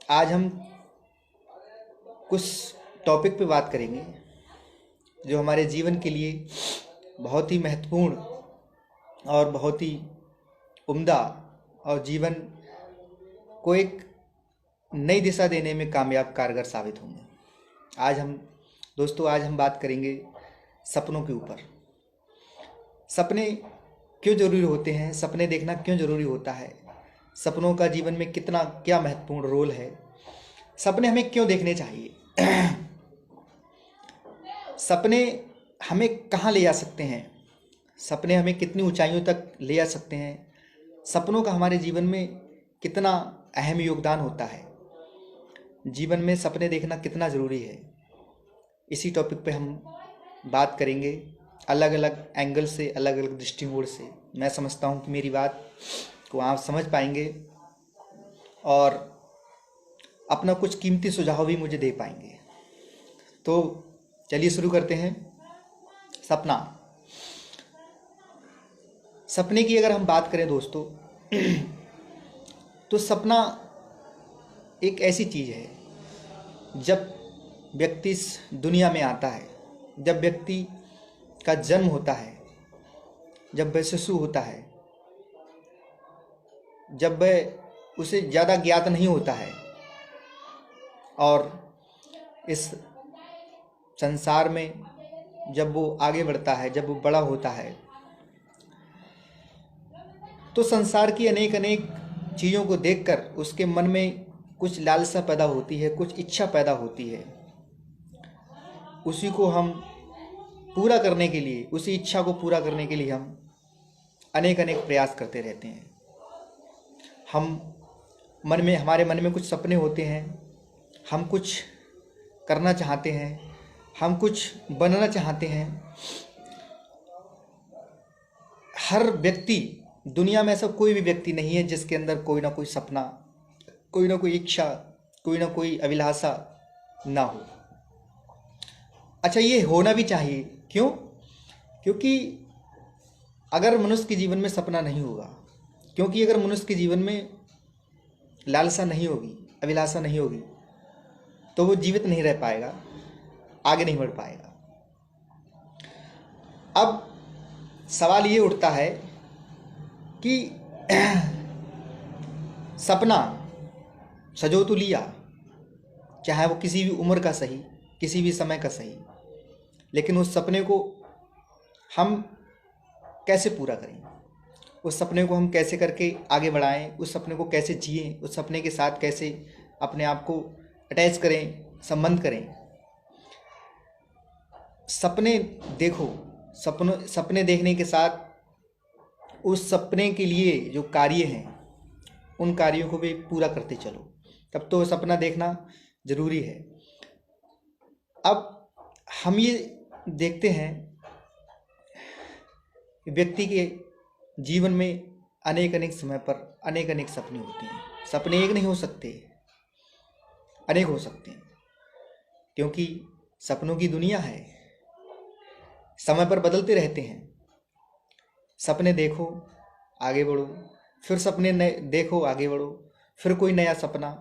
आज हम कुछ टॉपिक पे बात करेंगे जो हमारे जीवन के लिए बहुत ही महत्वपूर्ण और बहुत ही उम्दा और जीवन को एक नई दिशा देने में कामयाब कारगर साबित होंगे। आज हम बात करेंगे सपनों के ऊपर। सपने क्यों ज़रूरी होते हैं, सपने देखना क्यों ज़रूरी होता है, सपनों का जीवन में कितना क्या महत्वपूर्ण रोल है, सपने हमें क्यों देखने चाहिए, सपने हमें कहाँ ले जा सकते हैं, सपने हमें कितनी ऊंचाइयों तक ले जा सकते हैं, सपनों का हमारे जीवन में कितना अहम योगदान होता है, जीवन में सपने देखना कितना ज़रूरी है। इसी टॉपिक पे हम बात करेंगे अलग अलग एंगल से, अलग अलग दृष्टिकोण से। मैं समझता हूँ कि मेरी बात को आप समझ पाएंगे और अपना कुछ कीमती सुझाव भी मुझे दे पाएंगे। तो चलिए शुरू करते हैं। सपने की अगर हम बात करें दोस्तों, तो सपना एक ऐसी चीज़ है, जब व्यक्ति इस दुनिया में आता है, जब व्यक्ति का जन्म होता है, जब वह शिशु होता है, जब वह उसे ज़्यादा ज्ञात नहीं होता है और इस संसार में जब वो आगे बढ़ता है, जब वो बड़ा होता है, तो संसार की अनेक अनेक चीज़ों को देखकर उसके मन में कुछ लालसा पैदा होती है, कुछ इच्छा पैदा होती है। उसी को हम पूरा करने के लिए, उसी इच्छा को पूरा करने के लिए हम अनेक अनेक प्रयास करते रहते हैं। हमारे मन में कुछ सपने होते हैं, हम कुछ करना चाहते हैं, हम कुछ बनना चाहते हैं। हर व्यक्ति, दुनिया में ऐसा कोई भी व्यक्ति नहीं है जिसके अंदर कोई ना कोई सपना, कोई ना कोई इच्छा, कोई ना कोई अभिलाषा ना हो। अच्छा, ये होना भी चाहिए। क्यों? क्योंकि अगर मनुष्य के जीवन में सपना नहीं होगा, क्योंकि अगर मनुष्य के जीवन में लालसा नहीं होगी, अभिलाषा नहीं होगी, तो वो जीवित नहीं रह पाएगा, आगे नहीं बढ़ पाएगा। अब सवाल ये उठता है कि सपना सजो तो लिया, चाहे वो किसी भी उम्र का सही, किसी भी समय का सही, लेकिन उस सपने को हम कैसे पूरा करें, उस सपने को हम कैसे करके आगे बढ़ाएं, उस सपने को कैसे जिएं, उस सपने के साथ कैसे अपने आप को अटैच करें, संबंध करें। सपने देखो, सपने देखने के साथ उस सपने के लिए जो कार्य हैं, उन कार्यों को भी पूरा करते चलो, तब तो सपना देखना ज़रूरी है। अब हम ये देखते हैं कि व्यक्ति के जीवन में अनेक अनेक समय पर अनेक अनेक सपने होते हैं। सपने एक नहीं हो सकते, अनेक हो सकते हैं, क्योंकि सपनों की दुनिया है, समय पर बदलते रहते हैं। सपने देखो, आगे बढ़ो, फिर सपने नए देखो, आगे बढ़ो, फिर कोई नया सपना।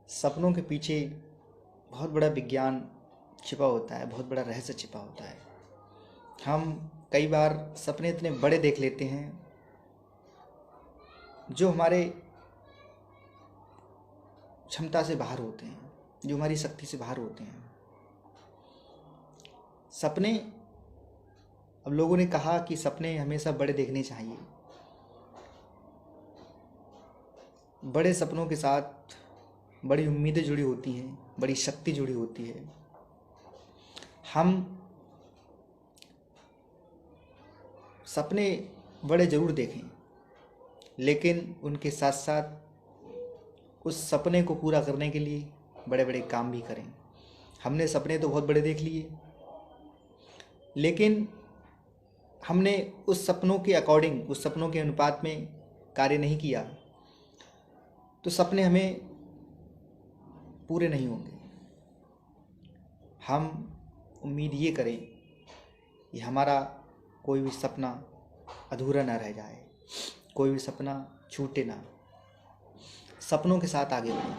सपनों के पीछे बहुत बड़ा विज्ञान छिपा होता है, बहुत बड़ा रहस्य छिपा होता है। हम कई बार सपने इतने बड़े देख लेते हैं जो हमारे क्षमता से बाहर होते हैं, जो हमारी शक्ति से बाहर होते हैं। सपने, अब लोगों ने कहा कि सपने हमेशा बड़े देखने चाहिए। बड़े सपनों के साथ बड़ी उम्मीदें जुड़ी होती हैं, बड़ी शक्ति जुड़ी होती है। हम सपने बड़े ज़रूर देखें, लेकिन उनके साथ साथ उस सपने को पूरा करने के लिए बड़े बड़े काम भी करें। हमने सपने तो बहुत बड़े देख लिए, लेकिन हमने उस सपनों के अकॉर्डिंग, उस सपनों के अनुपात में कार्य नहीं किया, तो सपने हमें पूरे नहीं होंगे। हम उम्मीद ये करें कि हमारा कोई भी सपना अधूरा ना रह जाए, कोई भी सपना छूटे ना। सपनों के साथ आगे बढ़ें,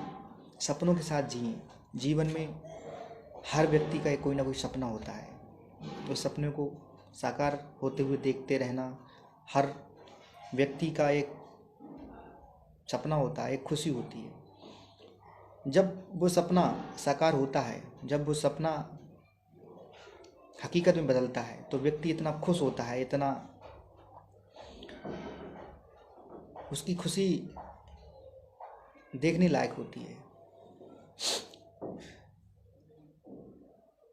सपनों के साथ जिएं। जीवन में हर व्यक्ति का एक कोई ना कोई सपना होता है। उस सपने को साकार होते हुए देखते रहना हर व्यक्ति का एक सपना होता है, एक खुशी होती है। जब वो सपना साकार होता है, जब वो सपना हकीकत में बदलता है, तो व्यक्ति इतना खुश होता है, इतना उसकी खुशी देखने लायक होती है।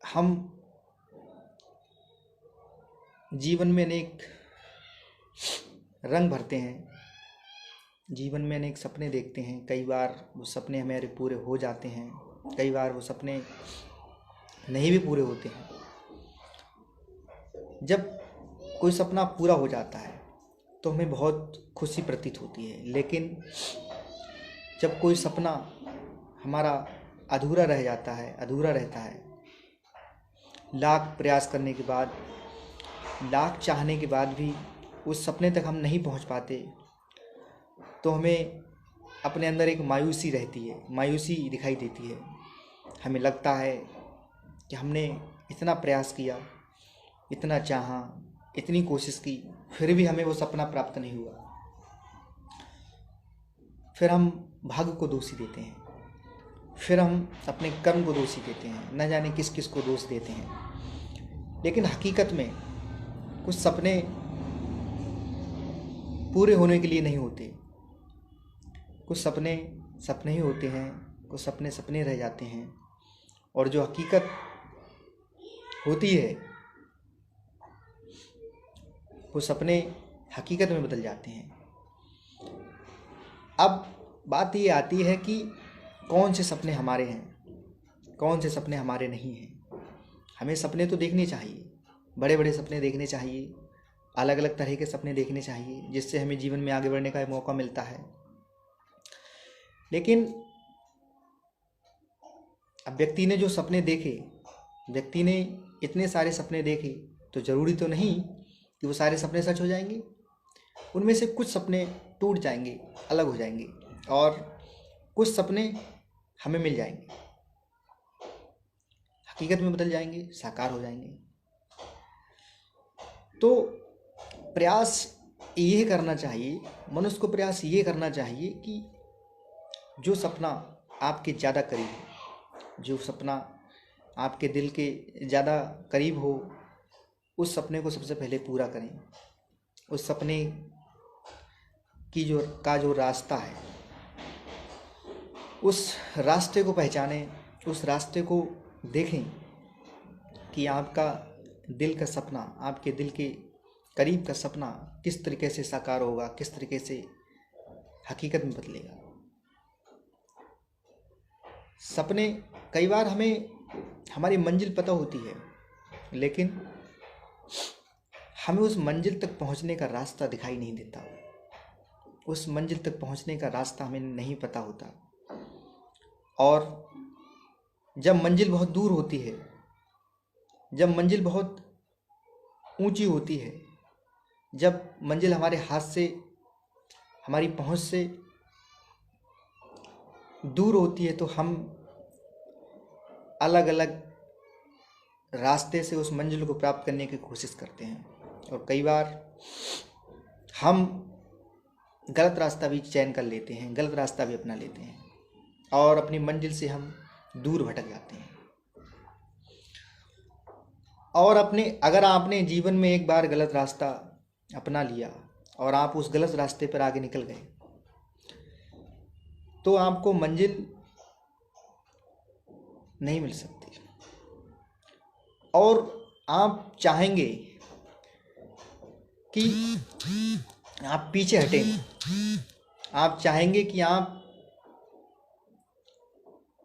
हम जीवन में अनेक रंग भरते हैं, जीवन में अनेक सपने देखते हैं। कई बार वो सपने हमारे पूरे हो जाते हैं, कई बार वो सपने नहीं भी पूरे होते हैं। जब कोई सपना पूरा हो जाता है तो हमें बहुत खुशी प्रतीत होती है, लेकिन जब कोई सपना हमारा अधूरा रह जाता है, अधूरा रहता है, लाख प्रयास करने के बाद, लाख चाहने के बाद भी उस सपने तक हम नहीं पहुंच पाते, तो हमें अपने अंदर एक मायूसी रहती है, मायूसी दिखाई देती है। हमें लगता है कि हमने इतना प्रयास किया, इतना चाहा, इतनी कोशिश की, फिर भी हमें वो सपना प्राप्त नहीं हुआ। फिर हम भाग्य को दोषी देते हैं, फिर हम अपने कर्म को दोषी देते हैं, न जाने किस किस को दोष देते हैं। लेकिन हकीकत में कुछ सपने पूरे होने के लिए नहीं होते, कुछ सपने सपने ही होते हैं, कुछ सपने सपने रह जाते हैं, और जो हकीकत होती है वो सपने हकीकत में बदल जाते हैं। अब बात ये आती है कि कौन से सपने हमारे हैं, कौन से सपने हमारे नहीं हैं। हमें सपने तो देखने चाहिए, बड़े बड़े सपने देखने चाहिए, अलग अलग तरह के सपने देखने चाहिए, जिससे हमें जीवन में आगे बढ़ने का मौका मिलता है। लेकिन अब व्यक्ति ने जो सपने देखे, व्यक्ति ने इतने सारे सपने देखे, तो ज़रूरी तो नहीं कि वो सारे सपने सच हो जाएंगे। उनमें से कुछ सपने टूट जाएंगे, अलग हो जाएंगे, और कुछ सपने हमें मिल जाएंगे, हकीकत में बदल जाएंगे, साकार हो जाएंगे। तो प्रयास ये करना चाहिए, मनुष्य को प्रयास ये करना चाहिए कि जो सपना आपके ज़्यादा करीब है, जो सपना आपके दिल के ज़्यादा करीब हो, उस सपने को सबसे पहले पूरा करें। उस सपने की जो रास्ता है, उस रास्ते को पहचानें, उस रास्ते को देखें कि आपका दिल का सपना, आपके दिल के करीब का सपना किस तरीके से साकार होगा, किस तरीके से हकीकत में बदलेगा। सपने कई बार हमें हमारी मंजिल पता होती है, लेकिन हमें उस मंजिल तक पहुंचने का रास्ता दिखाई नहीं देता, उस मंजिल तक पहुंचने का रास्ता हमें नहीं पता होता। और जब मंजिल बहुत दूर होती है, जब मंजिल बहुत ऊंची होती है, जब मंजिल हमारे हाथ से, हमारी पहुंच से दूर होती है, तो हम अलग अलग रास्ते से उस मंजिल को प्राप्त करने की कोशिश करते हैं, और कई बार हम गलत रास्ता भी चयन कर लेते हैं, गलत रास्ता भी अपना लेते हैं, और अपनी मंजिल से हम दूर भटक जाते हैं। और अगर आपने जीवन में एक बार गलत रास्ता अपना लिया और आप उस गलत रास्ते पर आगे निकल गए, तो आपको मंजिल नहीं मिल सकती, और आप चाहेंगे कि आप पीछे हटें, आप चाहेंगे कि आप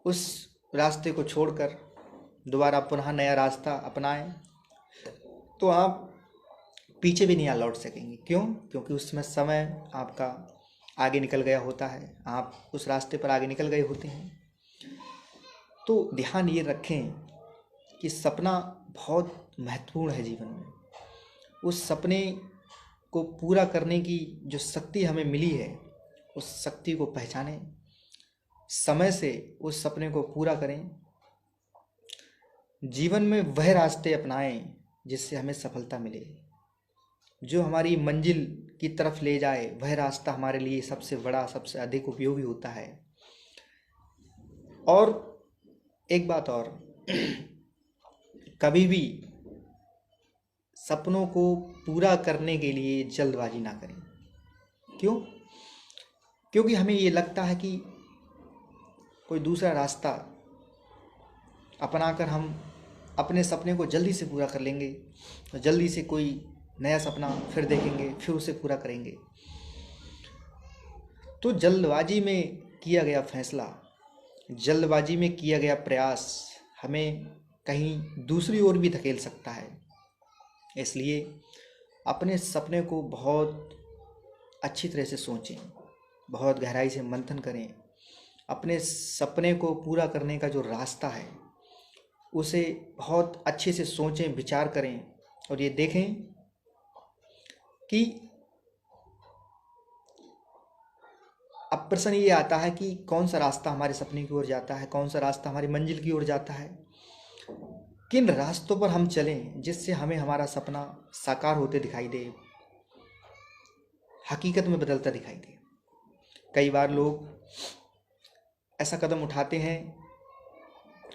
उस रास्ते को छोड़कर दोबारा पुनः नया रास्ता अपनाएं, तो आप पीछे भी नहीं लौट सकेंगे। क्यों? क्योंकि उसमें समय आपका आगे निकल गया होता है, आप उस रास्ते पर आगे निकल गए होते हैं। तो ध्यान ये रखें कि सपना बहुत महत्वपूर्ण है जीवन में। उस सपने को पूरा करने की जो शक्ति हमें मिली है, उस शक्ति को पहचानें, समय से उस सपने को पूरा करें, जीवन में वह रास्ते अपनाएं जिससे हमें सफलता मिले, जो हमारी मंजिल की तरफ ले जाए, वह रास्ता हमारे लिए सबसे बड़ा, सबसे अधिक उपयोगी होता है। और एक बात और, कभी भी सपनों को पूरा करने के लिए जल्दबाजी ना करें। क्यों? क्योंकि हमें ये लगता है कि कोई दूसरा रास्ता अपनाकर हम अपने सपने को जल्दी से पूरा कर लेंगे, और जल्दी से कोई नया सपना फिर देखेंगे, फिर उसे पूरा करेंगे। तो जल्दबाजी में किया गया फैसला, जल्दबाजी में किया गया प्रयास हमें कहीं दूसरी ओर भी धकेल सकता है। इसलिए अपने सपने को बहुत अच्छी तरह से सोचें, बहुत गहराई से मंथन करें। अपने सपने को पूरा करने का जो रास्ता है उसे बहुत अच्छे से सोचें, विचार करें, और ये देखें कि अब प्रश्न ये आता है कि कौन सा रास्ता हमारे सपने की ओर जाता है, कौन सा रास्ता हमारी मंजिल की ओर जाता है। किन रास्तों पर हम चलें जिससे हमें हमारा सपना साकार होते दिखाई दे, हकीकत में बदलता दिखाई दे। कई बार लोग ऐसा कदम उठाते हैं,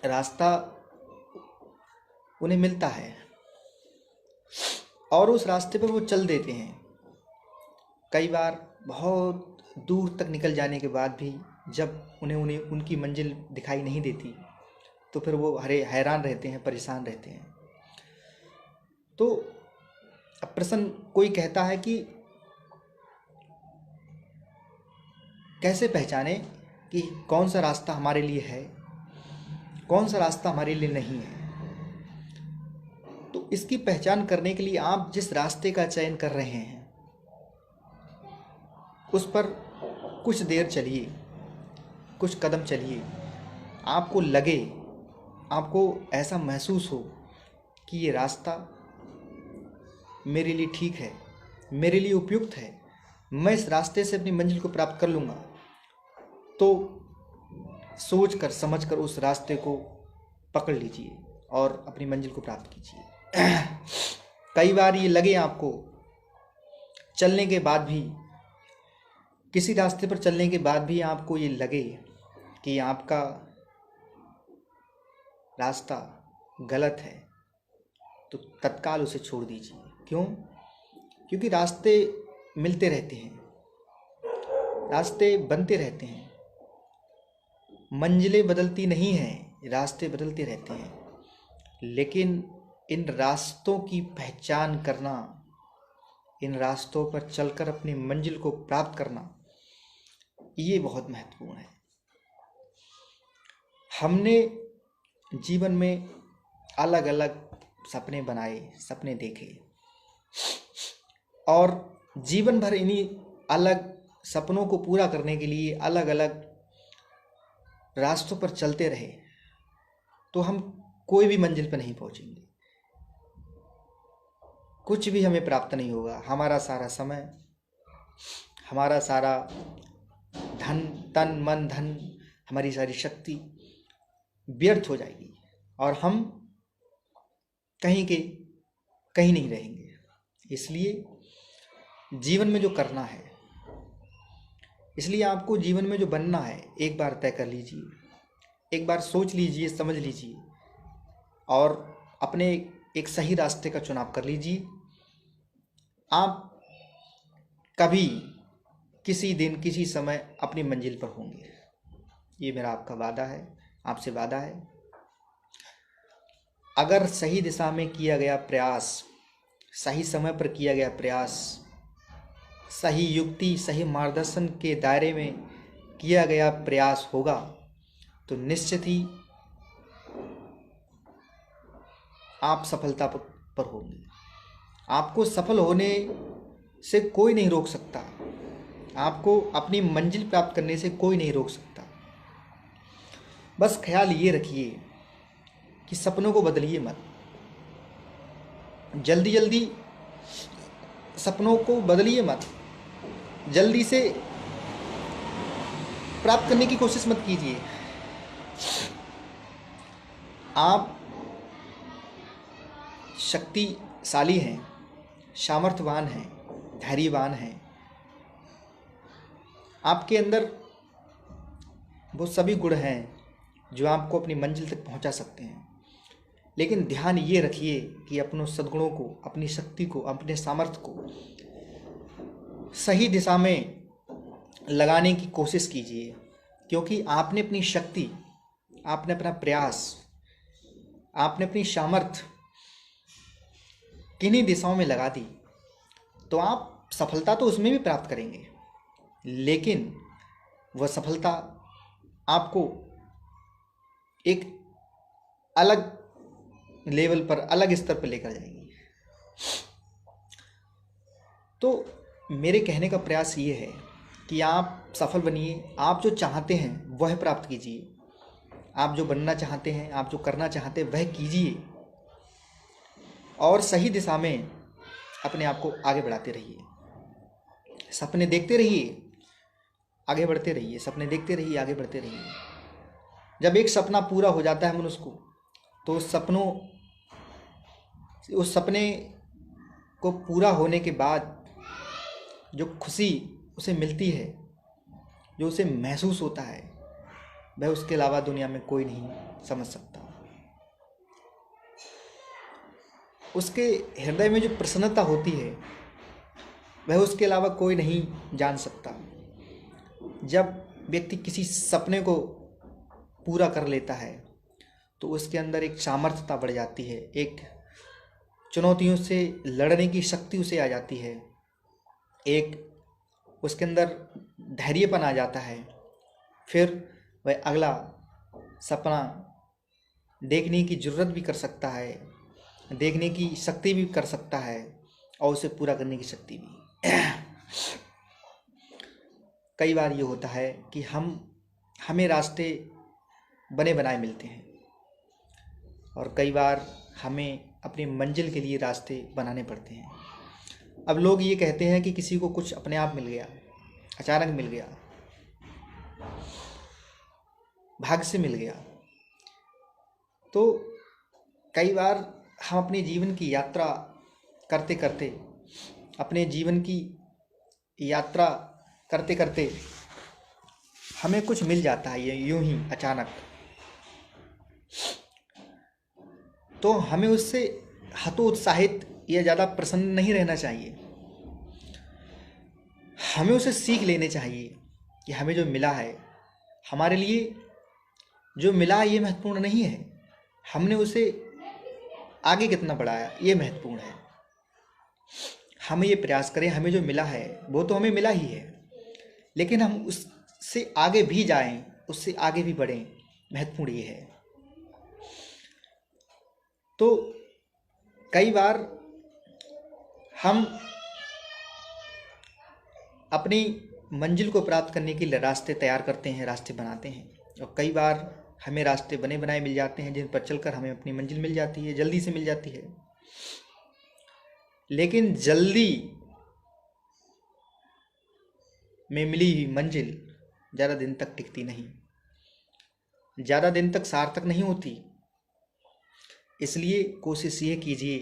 रास्ता उन्हें मिलता है और उस रास्ते पर वो चल देते हैं। कई बार बहुत दूर तक निकल जाने के बाद भी जब उन्हें उनकी मंजिल दिखाई नहीं देती तो फिर वो हैरान रहते हैं, परेशान रहते हैं। तो अब प्रश्न कोई कहता है कि कैसे पहचाने कि कौन सा रास्ता हमारे लिए है, कौन सा रास्ता हमारे लिए नहीं है। तो इसकी पहचान करने के लिए आप जिस रास्ते का चयन कर रहे हैं उस पर कुछ देर चलिए, कुछ कदम चलिए, आपको लगे, आपको ऐसा महसूस हो कि ये रास्ता मेरे लिए ठीक है, मेरे लिए उपयुक्त है, मैं इस रास्ते से अपनी मंजिल को प्राप्त कर लूँगा, तो सोच कर समझ कर उस रास्ते को पकड़ लीजिए और अपनी मंजिल को प्राप्त कीजिए। कई बार ये लगे आपको चलने के बाद भी, किसी रास्ते पर चलने के बाद भी आपको ये लगे कि आपका रास्ता गलत है, तो तत्काल उसे छोड़ दीजिए। क्यों? क्योंकि रास्ते मिलते रहते हैं, रास्ते बनते रहते हैं, मंजिलें बदलती नहीं हैं, रास्ते बदलते रहते हैं। लेकिन इन रास्तों की पहचान करना, इन रास्तों पर चलकर अपनी मंजिल को प्राप्त करना, ये बहुत महत्वपूर्ण है। हमने जीवन में अलग अलग सपने बनाए, सपने देखे, और जीवन भर इन्हीं अलग सपनों को पूरा करने के लिए अलग अलग रास्तों पर चलते रहे, तो हम कोई भी मंजिल पर नहीं पहुंचेंगे, कुछ भी हमें प्राप्त नहीं होगा। हमारा सारा समय, हमारा सारा धन, तन मन धन, हमारी सारी शक्ति व्यर्थ हो जाएगी और हम कहीं के कहीं नहीं रहेंगे। इसलिए जीवन में जो करना है, इसलिए आपको जीवन में जो बनना है, एक बार तय कर लीजिए, एक बार सोच लीजिए, समझ लीजिए और अपने एक सही रास्ते का चुनाव कर लीजिए। आप कभी किसी दिन किसी समय अपनी मंजिल पर होंगे, ये मेरा आपका वादा है, आपसे वादा है। अगर सही दिशा में किया गया प्रयास, सही समय पर किया गया प्रयास, सही युक्ति, सही मार्गदर्शन के दायरे में किया गया प्रयास होगा तो निश्चित ही आप सफलता पर होंगे। आपको सफल होने से कोई नहीं रोक सकता, आपको अपनी मंजिल प्राप्त करने से कोई नहीं रोक सकता। बस ख्याल ये रखिए कि सपनों को बदलिए मत, जल्दी जल्दी सपनों को बदलिए मत, जल्दी से प्राप्त करने की कोशिश मत कीजिए। आप शक्तिशाली हैं, सामर्थ्यवान हैं, धैर्यवान हैं। आपके अंदर वो सभी गुण हैं जो आपको अपनी मंजिल तक पहुंचा सकते हैं। लेकिन ध्यान ये रखिए कि अपनों सद्गुणों को, अपनी शक्ति को, अपने सामर्थ्य को सही दिशा में लगाने की कोशिश कीजिए। क्योंकि आपने अपनी शक्ति, आपने अपना प्रयास, आपने अपनी सामर्थ्य किन्हीं दिशाओं में लगा दी तो आप सफलता तो उसमें भी प्राप्त करेंगे, लेकिन वह सफलता आपको एक अलग लेवल पर, अलग स्तर पर लेकर जाएगी। तो मेरे कहने का प्रयास ये है कि आप सफल बनिए, आप जो चाहते हैं वह प्राप्त कीजिए, आप जो बनना चाहते हैं, आप जो करना चाहते हैं वह कीजिए, और सही दिशा में अपने आप को आगे बढ़ाते रहिए। सपने देखते रहिए, आगे बढ़ते रहिए, सपने देखते रहिए, आगे बढ़ते रहिए। जब एक सपना पूरा हो जाता है मनुष्य को, तो उस सपने को पूरा होने के बाद जो खुशी उसे मिलती है, जो उसे महसूस होता है, वह उसके अलावा दुनिया में कोई नहीं समझ सकता। उसके हृदय में जो प्रसन्नता होती है वह उसके अलावा कोई नहीं जान सकता। जब व्यक्ति किसी सपने को पूरा कर लेता है तो उसके अंदर एक सामर्थ्यता बढ़ जाती है, एक चुनौतियों से लड़ने की शक्ति उसे आ जाती है, एक उसके अंदर धैर्यपन आ जाता है। फिर वह अगला सपना देखने की जरूरत भी कर सकता है, देखने की शक्ति भी कर सकता है, और उसे पूरा करने की शक्ति भी। कई बार ये होता है कि हमें रास्ते बने बनाए मिलते हैं, और कई बार हमें अपनी मंजिल के लिए रास्ते बनाने पड़ते हैं। अब लोग ये कहते हैं कि किसी को कुछ अपने आप मिल गया, अचानक मिल गया, भाग्य से मिल गया। तो कई बार हम अपने जीवन की यात्रा करते करते, अपने जीवन की यात्रा करते करते हमें कुछ मिल जाता है ये यूं ही अचानक, तो हमें उससे हतोत्साहित या ज़्यादा प्रसन्न नहीं रहना चाहिए। हमें उसे सीख लेने चाहिए कि हमें जो मिला है, हमारे लिए जो मिला ये महत्वपूर्ण नहीं है, हमने उसे आगे कितना बढ़ाया ये महत्वपूर्ण है। हमें ये प्रयास करें, हमें जो मिला है वो तो हमें मिला ही है, लेकिन हम उससे आगे भी जाएं, उससे आगे भी बढ़ें, महत्वपूर्ण ये है। तो कई बार हम अपनी मंजिल को प्राप्त करने के लिए रास्ते तैयार करते हैं, रास्ते बनाते हैं, और कई बार हमें रास्ते बने बनाए मिल जाते हैं जिन पर चलकर हमें अपनी मंजिल मिल जाती है, जल्दी से मिल जाती है। लेकिन जल्दी में मिली हुई मंजिल ज़्यादा दिन तक टिकती नहीं, ज़्यादा दिन तक सार्थक नहीं होती। इसलिए कोशिश ये कीजिए,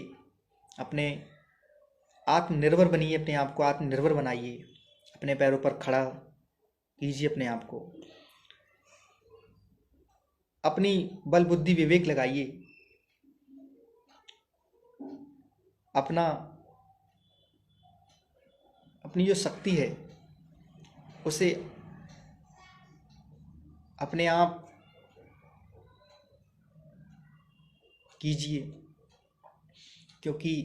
अपने आत्मनिर्भर बनिए, अपने आप को आत्मनिर्भर बनाइए, अपने पैरों पर खड़ा कीजिए अपने आप को, अपनी बल बुद्धि विवेक लगाइए, अपनी जो शक्ति है उसे अपने आप कीजिए, क्योंकि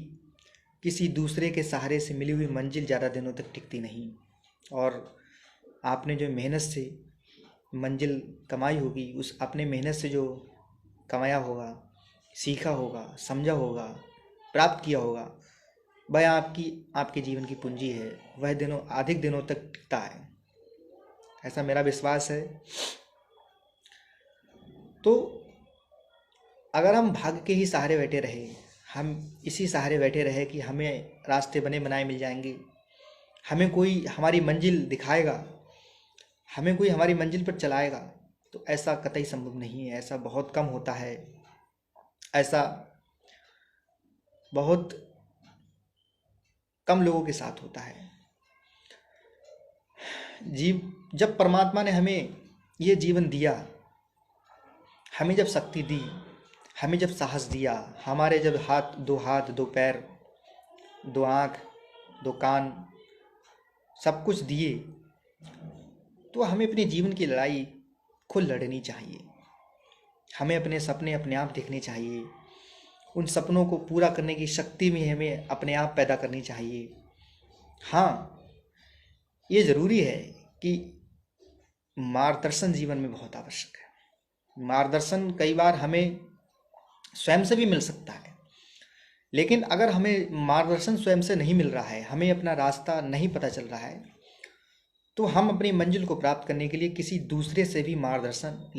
किसी दूसरे के सहारे से मिली हुई मंजिल ज़्यादा दिनों तक टिकती नहीं। और आपने जो मेहनत से मंजिल कमाई होगी, उस अपने मेहनत से जो कमाया होगा, सीखा होगा, समझा होगा, प्राप्त किया होगा, वह आपके जीवन की पूंजी है, वह अधिक दिनों तक टिकता है, ऐसा मेरा विश्वास है। तो अगर हम भाग्य के ही सहारे बैठे रहे, हम इसी सहारे बैठे रहे कि हमें रास्ते बने बनाए मिल जाएंगे, हमें कोई हमारी मंजिल दिखाएगा, हमें कोई हमारी मंजिल पर चलाएगा, तो ऐसा कतई संभव नहीं है। ऐसा बहुत कम होता है। ऐसा बहुत कम लोगों के साथ होता है। जब परमात्मा ने हमें ये जीवन दिया, हमें जब शक्ति दी, हमें जब साहस दिया, हमारे जब हाथ दो पैर, दो आँख, दो कान, सब कुछ दिए, तो हमें अपने जीवन की लड़ाई खुद लड़नी चाहिए। हमें अपने सपने अपने आप देखने चाहिए। उन सपनों को पूरा करने की शक्ति में हमें अपने आप पैदा करनी चाहिए। हाँ, ये ज़रूरी है कि मार्गदर्शन जीवन में बहुत आवश्यक है। मार्गदर्शन कई बार हमें स्वयं से भी मिल सकता है, लेकिन अगर हमें मार्गदर्शन स्वयं से नहीं मिल रहा है, हमें अपना रास्ता नहीं पता चल रहा है, तो हम अपनी मंजिल को प्राप्त करने के लिए किसी दूसरे से भी मार्गदर्शन